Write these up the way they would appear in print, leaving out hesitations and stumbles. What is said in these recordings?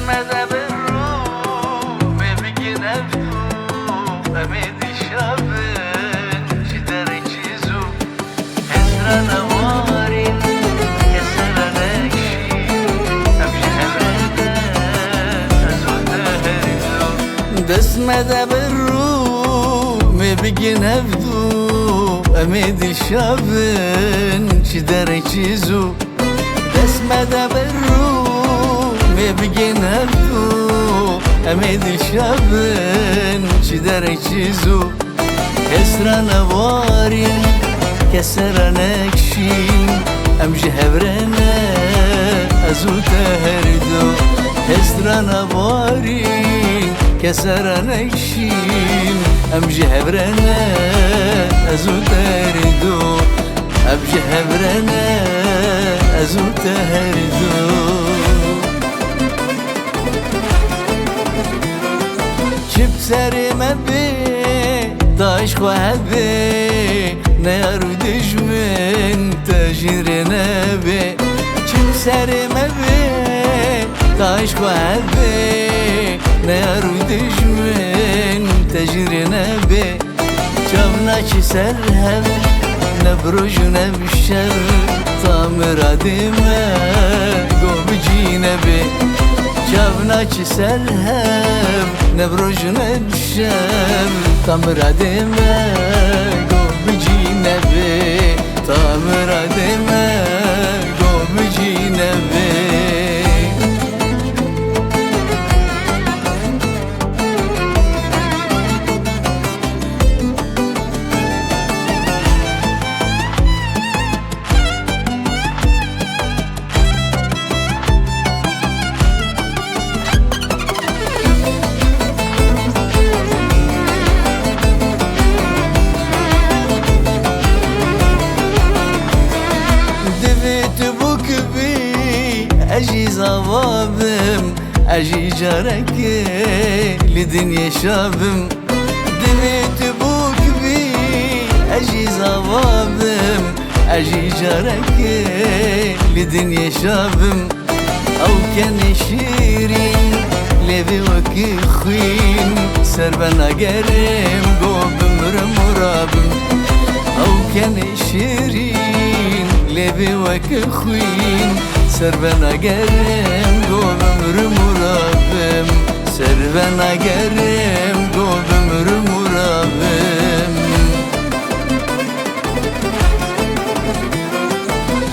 ماذا بالروم بيجي نفسه أميد الشابن جدار يجيزو يسرى نوارين يسرى نكشي أمشي حبرنا أزود هرزو بس ماذا بالروم بيجي نفسه أميد الشابن جدار يجيزو بس ماذا بالروم بيجي نفسه أميد الشابن جدار يجيزو كسرى نوارين كسرى نكشين أمشي حبرنا أزود هردو كسرى نوارين كسرى نكشين أمشي حبرنا أزود هردو أمشي حبرنا أزود هردو شب سري مبي طايش وهبي نار دجمن تاجر نبي شب سري مبي طايش وهبي نار دجمن تاجر نبي شافنا شي سرهم نبرج نبشر طامر دمه قوم جينبي شافنا شي سرهم نبرج نبشر طامر دمه قوم جينبي طامر دمه قوم جينبي أجي زوابم أجي جارك لدنيا شابم دميت بوك بي أجي زوابم أجي جارك لدنيا شابم أو كان شيرين لبي وكي خوين سربنا قرم قوبم رمرابم أو كان شيرين لبي وكي خوين سربنا قرم قوبم رمرابم سربنا قرم قوبم رمرابم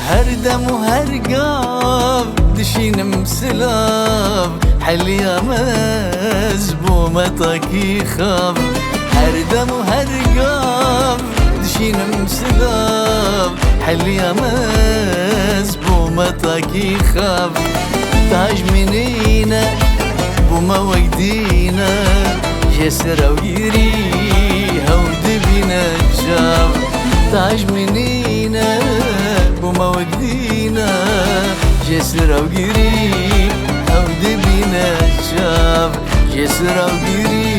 هر دم وهر قاب دشين مسلاب حليا مزبومتك خاب هر دم وهر قاب دشين مسلاب حليا مزبومتك خاب تاج منينا بوما وقدينا جسر ويري هود بينا جاب تاج منينا بوما وقدينا جسر ويري هود بينا جاب جسر ويري